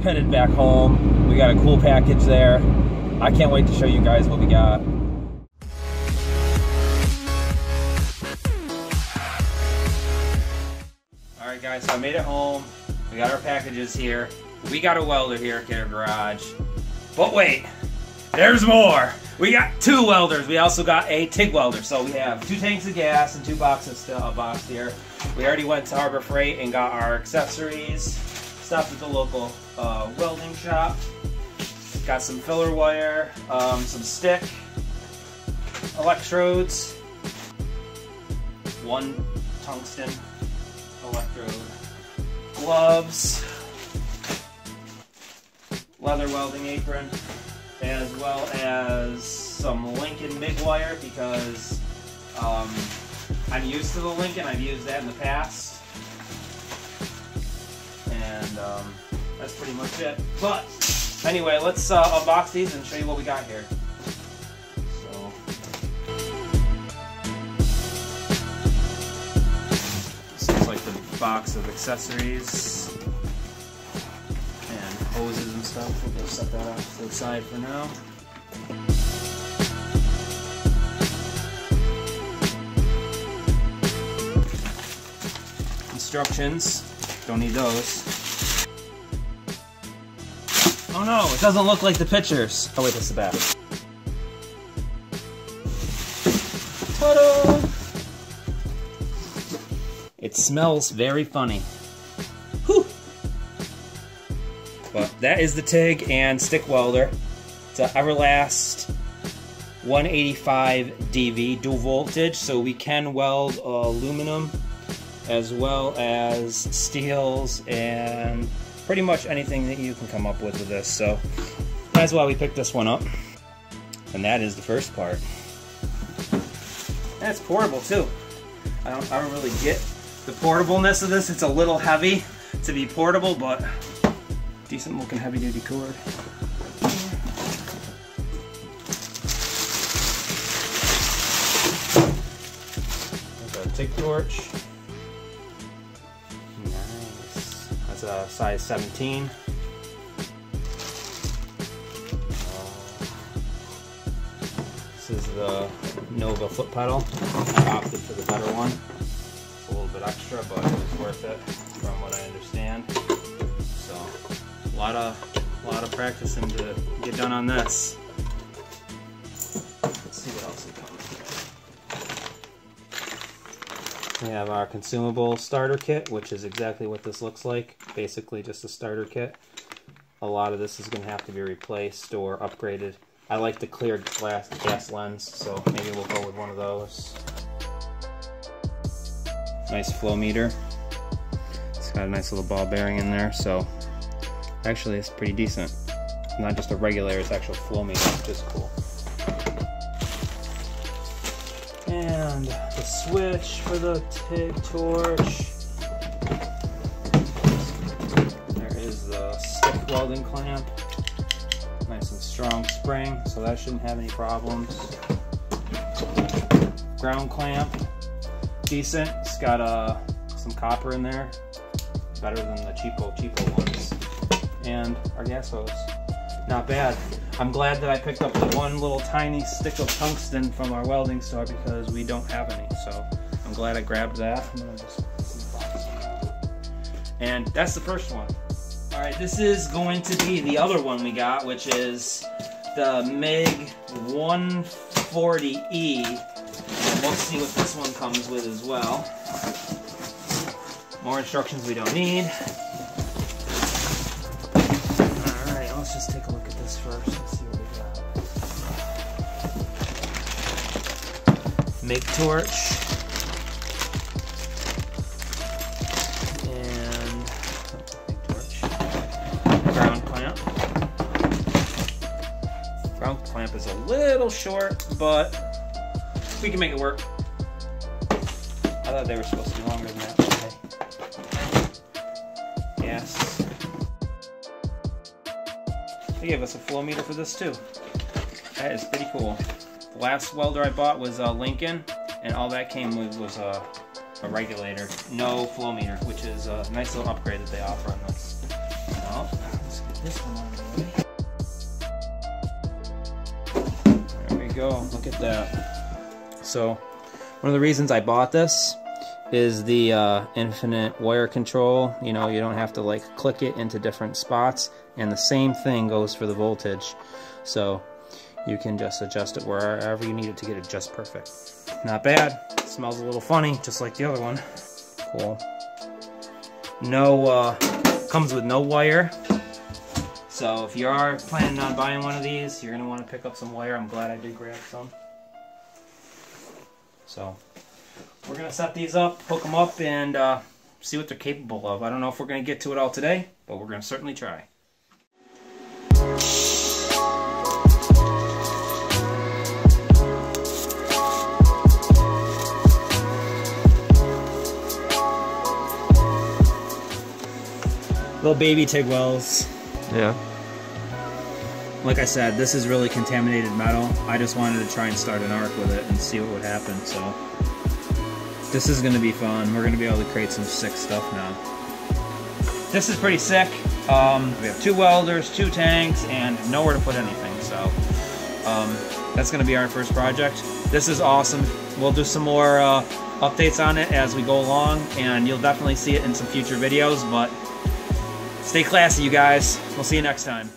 headed back home. We got a cool package there. I can't wait to show you guys what we got. Alright guys, so I made it home. We got our packages here. We got a welder here at Git It Garage. But wait, there's more! We got 2 welders. We also got a TIG welder. So we have 2 tanks of gas and 2 boxes still boxed here. We already went to Harbor Freight and got our accessories. Stopped at the local welding shop. Got some filler wire, some stick, electrodes, 1 tungsten electrode, gloves, leather welding apron, as well as some Lincoln MIG wire because I'm used to the Lincoln. I've used that in the past, and that's pretty much it. But anyway, let's unbox these and show you what we got here. So, this looks like the box of accessories and hoses and stuff. We'll just set that off to the side for now. Instructions, don't need those. Oh no, it doesn't look like the pictures. Oh wait, that's the back. Ta-da! It smells very funny. Whew! But that is the TIG and stick welder. It's an EVERLAST 185 DV dual voltage, so we can weld aluminum as well as steels and pretty much anything that you can come up with this. So that's why we picked this one up. And that is the first part. And it's portable too. I don't really get the portableness of this. It's a little heavy to be portable, but decent looking heavy duty cord. There's our TIG torch. Nice. That's a size 17. This is the Nova foot pedal. I opted for the better one. It's a little bit extra, but it was worth it from what I understand. So a lot of practicing to get done on this. Let's see what else we come. We have our Consumable Starter Kit, which is exactly what this looks like. Basically just a starter kit. A lot of this is going to have to be replaced or upgraded. I like the clear gas lens, so maybe we'll go with one of those. Nice flow meter. It's got a nice little ball bearing in there, so actually it's pretty decent. Not just a regulator, it's actual flow meter, which is cool. And the switch for the TIG torch. There is the stick welding clamp. Nice and strong spring, so that shouldn't have any problems. Ground clamp, decent. It's got some copper in there, better than the cheapo ones. And our gas hose, not bad. I'm glad that I picked up the one little tiny stick of tungsten from our welding store because we don't have any. So I'm glad I grabbed that. I'm gonna just put this in the box. And that's the first one. Alright, this is going to be the other one we got, which is the MIG 140E. And we'll see what this one comes with as well. More instructions we don't need. Alright, let's just take a look at this first and see what we got. MIG torch. Ground clamp is a little short, but we can make it work. I thought they were supposed to be longer than that. Okay. Yes. They gave us a flow meter for this too. That is pretty cool. The last welder I bought was Lincoln, and all that came with was a regulator, no flow meter, which is a nice little upgrade that they offer on this. Well, let's get this one out of the way. There we go. Look at that. So, one of the reasons I bought this is the infinite wire control. You know, you don't have to like click it into different spots, and the same thing goes for the voltage. So you can just adjust it wherever you need it to get it just perfect. Not bad. Smells a little funny, just like the other one. Cool. No, comes with no wire. So if you are planning on buying one of these, you're gonna want to pick up some wire. I'm glad I did grab some. So we're gonna set these up, hook them up, and see what they're capable of. I don't know if we're gonna get to it all today, but we're gonna certainly try. Little baby TIG wells. Yeah. Like I said, this is really contaminated metal. I just wanted to try and start an arc with it and see what would happen. So this is going to be fun. We're going to be able to create some sick stuff now. This is pretty sick. We have 2 welders, 2 tanks, and nowhere to put anything. So that's going to be our first project. This is awesome. We'll do some more updates on it as we go along, and you'll definitely see it in some future videos. But stay classy, you guys. We'll see you next time.